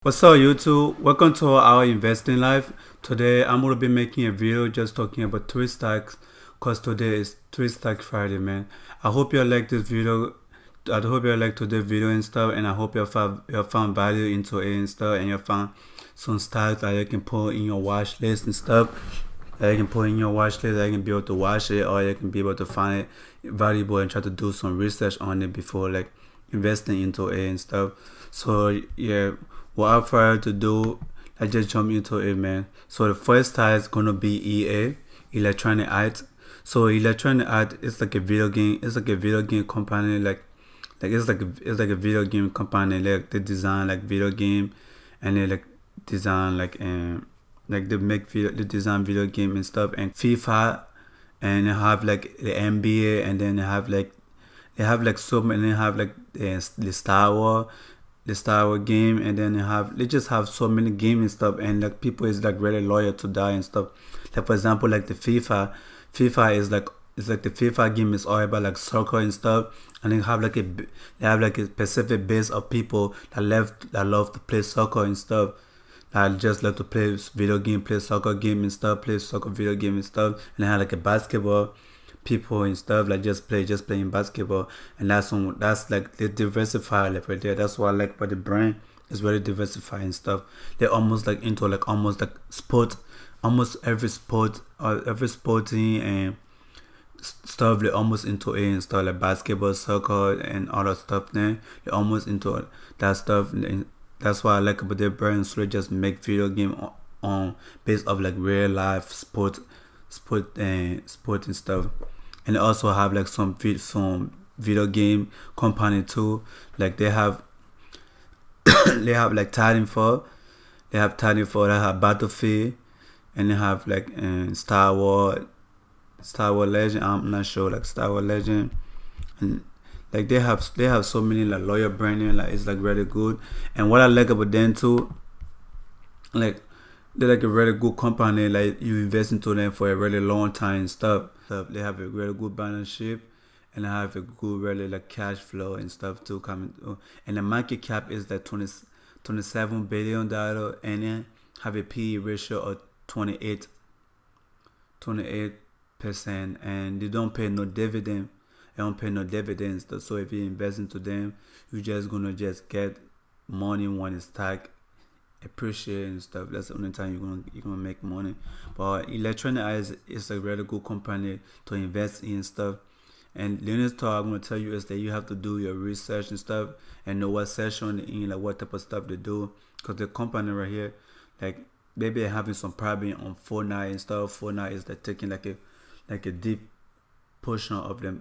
What's up YouTube? Welcome to our investing life. Today I'm gonna be making a video just talking about three stocks because today is three stock Friday, man. I hope you like this video. I hope you like today's video and stuff, and I hope you found value into it and stuff, and you found some stocks that you can put in your watch list and stuff. That you can put in your watch list, that you can be able to watch it, or you can be able to find it valuable and try to do some research on it before like investing into it and stuff. So yeah, without further to do, let's just jump into it, man. So the first type is gonna be EA, Electronic Arts. So Electronic Arts is like a video game. It's like a video game company. It's like a video game company. Like they design like video game, and they like design like they make video, they design video game and stuff, and FIFA, and they have like the NBA, and then they have like so many. They have like the Star Wars game, and then they just have so many games and stuff, and like people is like really loyal to that and stuff. Like for example, like the FIFA is like it's like the FIFA game is all about like soccer and stuff, and they have like a specific base of people that love to play soccer and stuff. I just love to play video game, play soccer game and stuff, play soccer video game and stuff, and I have like a basketball people and stuff like just playing basketball, and that's like they diversify like right there. That's what I like about the brand. It's very diversified and stuff. They're almost like into like almost like sport, almost every sport or every sporting and stuff. They're almost into it and stuff like basketball, soccer, and all that stuff. Then they're almost into that stuff, and that's what I like about their brand. So they just make video game on based of like real life sport and stuff. And they also have like some video game company too. Like they have they have like Titanfall. They have Titanfall. They have Battlefield, and they have like Star Wars Legend. I'm not sure, like Star Wars Legend, and like they have so many like loyal branding. Like it's like really good. And what I like about them too, like they're like a really good company. Like you invest into them for a really long time and stuff. They have a really good balance sheet, and they have a good really like cash flow and stuff too coming. And the market cap is like $27 billion, and then have a PE ratio of 28%, and they don't pay no dividend. They don't pay no dividends. So if you invest into them, you're just gonna just get money when it's tax appreciate and stuff. That's the only time you're gonna make money. But Electronic Arts is a really good company to invest in stuff. And the next talk I'm gonna tell you is that you have to do your research and stuff, and know what session in, like what type of stuff they do. Cause the company right here, like they be having some problem on Fortnite and stuff. Fortnite is like taking like a deep portion of the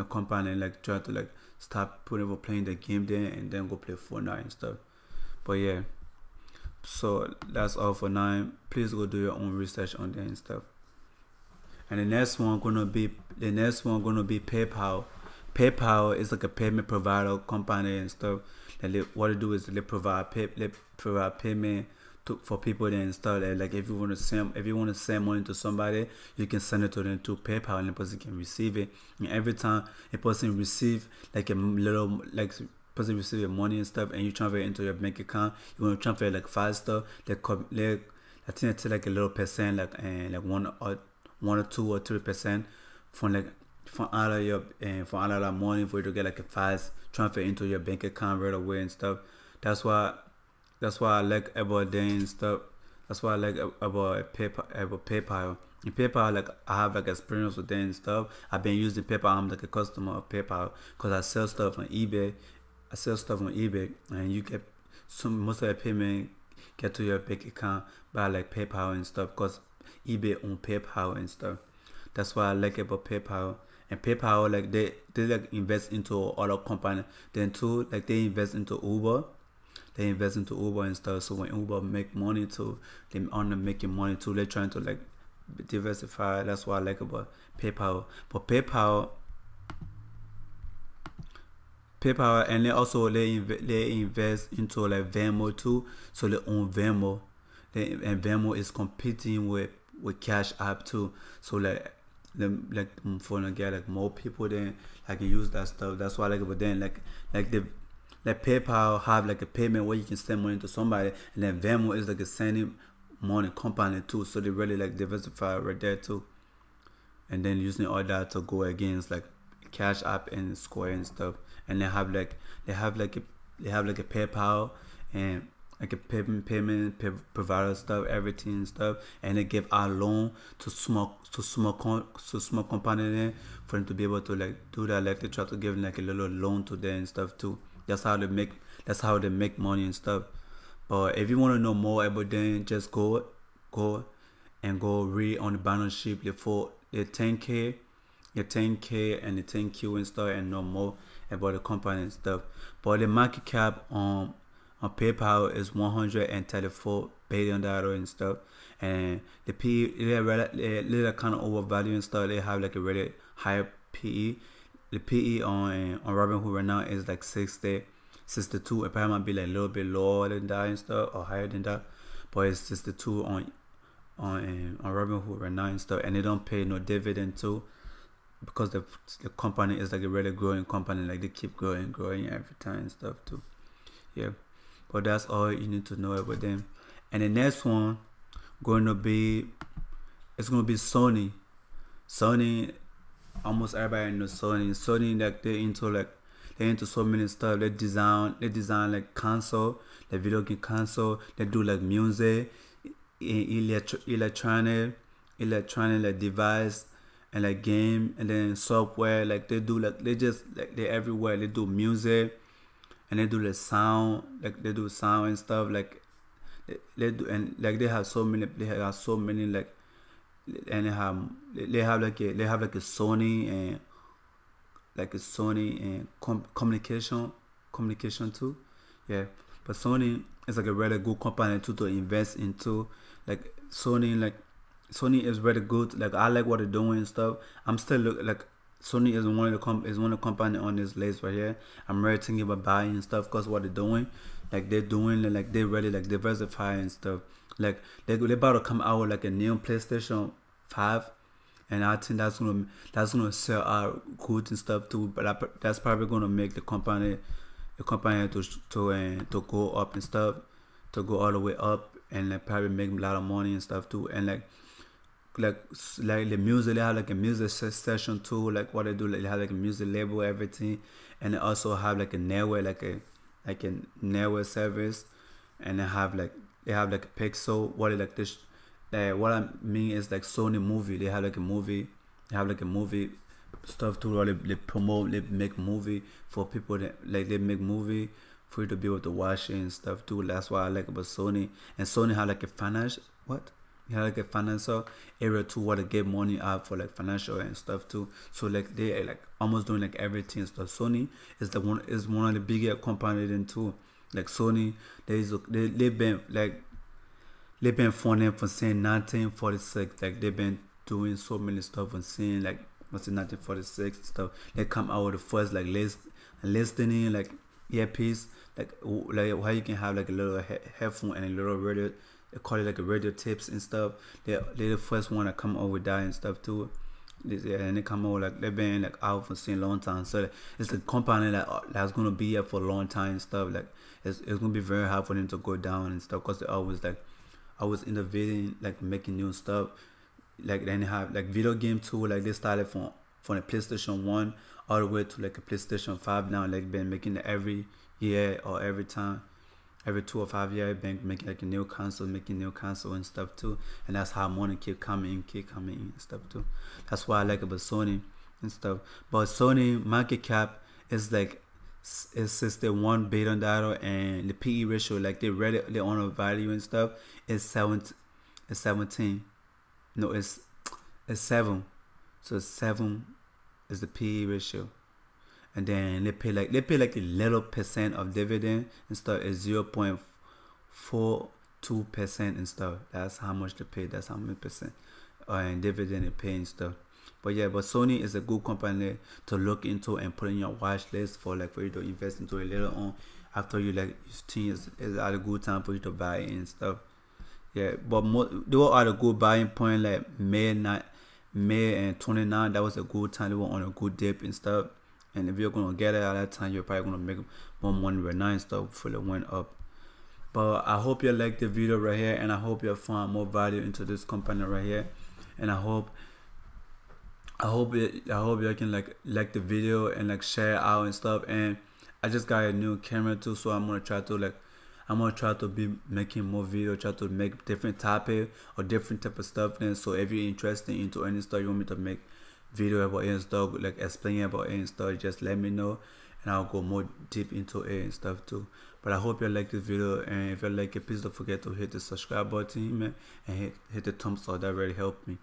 company, and like try to like stop playing the game there and then go play Fortnite and stuff. But yeah. So that's all for now. Please go do your own research on that and stuff. And the next one gonna be PayPal. PayPal is like a payment provider company and stuff. And what they do is they provide payment for people that install it. Like if you want to send money to somebody, you can send it to them through PayPal, and the person can receive it. And every time a person receive like a little like person receive your money and stuff, and you transfer it into your bank account, you want to transfer it like faster. I think it's like a little percent, like and like 1 or 2 or 3% from out of your from out of that money for you to get like a fast transfer into your bank account right away and stuff. That's why I like about them and stuff. That's why I like about PayPal. In PayPal, like I have like experience with them and stuff. I've been using PayPal. I'm like a customer of PayPal because I sell stuff on eBay. And you get most of the payment get to your bank account by like PayPal and stuff, because eBay on PayPal and stuff. That's why I like about PayPal. And PayPal, like they like invest into other company. Then too, like they invest into Uber. And stuff. So when Uber make money too, they on making money too. They're trying to like diversify. That's what I like about PayPal. But PayPal, and they invest into like Venmo too. So they own Venmo. And Venmo is competing with Cash App too. So like them like for to get like more people then like use that stuff. That's why I like it. But then like like PayPal have like a payment where you can send money to somebody, and then Venmo is like a sending money company too. So they really like diversify right there too, and then using all that to go against like Cash App and Square and stuff. And they have like a they have like a PayPal and like a provider stuff, everything and stuff, and they give out loan to small company there for them to be able to like do that. Like they try to give like a little loan to them and stuff too. That's how they make money and stuff. But if you want to know more about them, just go go read on the balance sheet before the 10K, the 10K and the 10Q and stuff, and know more about the company and stuff. But the market cap on PayPal is $134 billion and stuff, and the PE they're kind of overvalued and stuff. They have like a really high PE. The PE on Robinhood right now is like 60, 62. It probably might be like a little bit lower than that and stuff, or higher than that, but it's 62 on Robinhood right now and stuff. And they don't pay no dividend too, because the company is like a really growing company. Like they keep growing every time and stuff too. Yeah, but that's all you need to know about them. And the next one going to be it's gonna be Sony. Sony, almost everybody knows Sony. Sony, like they're into so many stuff. They design like console, like video game console. They do like music, electronic like device, and like game, and then software. Like they're everywhere. They do music, and they do the sound, like they do sound and stuff. Like they do, and like they have so many. They have so many like, and they have like a Sony and communication too. Yeah, but Sony is like a really good company too to invest into. Like Sony is really good. Like I like what they're doing and stuff. I'm still like Sony is one of the company on this list right here. I'm really thinking about buying and stuff because what they're doing, like they really like diversify and stuff. Like they about to come out with like a new PlayStation 5, and I think that's gonna sell out good and stuff too. But that's probably gonna make the company to go up and stuff, to go all the way up, and like probably make a lot of money and stuff too. And like the music, they have like a music session too. Like what they do, like they have like a music label, everything, and they also have like a network, like a network service, and they have like a Pixel. What I mean is like Sony movie. They have like a movie. They have like a movie stuff too. Or they promote, they make movie for people that like they make movie for you to be able to watch it and stuff too. That's why I like about Sony. And Sony have like a financial area too, where they get money out for like financial and stuff too. So like they like almost doing like everything and stuff. Sony is one of the bigger companies than too. Like Sony, they've been funding from since 1946. Like they've been doing so many stuff and seeing like what's in 1946 and stuff. They come out with the first like listening like earpiece, like how you can have like a little headphone and a little radio. They call it like a radio tips and stuff. They're the first one to come out with that and stuff too. And they come out like they've been like out for a long time. So it's a company that's gonna be here for a long time and stuff. Like it's gonna be very hard for them to go down and stuff, because they always innovating, like making new stuff. Like then they have like video game too. Like they started from the PlayStation 1 all the way to like a PlayStation 5 now. Like been making it every year or every 2 or 5 years, been making like a new console, and stuff too. And that's how money keep coming and stuff too. That's why I like about Sony and stuff. But Sony market cap is like is $61 billion, and the PE ratio, like they own a value and stuff, is 17. No, it's 7. So 7 is the PE ratio. And then they pay like a little percent of dividend and stuff, is 0.42% and stuff. That's how much they pay. That's how many percent and dividend they pay and stuff. But yeah, but Sony is a good company to look into and put in your watch list for you to invest into it later on, after you like you think it's at a good time for you to buy it and stuff. Yeah, but they were at a good buying point like May and 29. That was a good time. They were on a good dip and stuff. And if you're gonna get it at that time, you're probably gonna make more money right now and stuff before it went up. But I hope you like the video right here, and I hope you find more value into this company right here. And I hope you can like the video and like share it out and stuff. And I just got a new camera too, so I'm gonna try to be making more videos, try to make different topic or different type of stuff. And so if you're interested into any stuff you want me to make video about it and stuff, like explaining about it and stuff, just let me know and I'll go more deep into it and stuff too. But I hope you like this video, and if you like it, please don't forget to hit the subscribe button, man, and hit the thumbs up. That really helped me.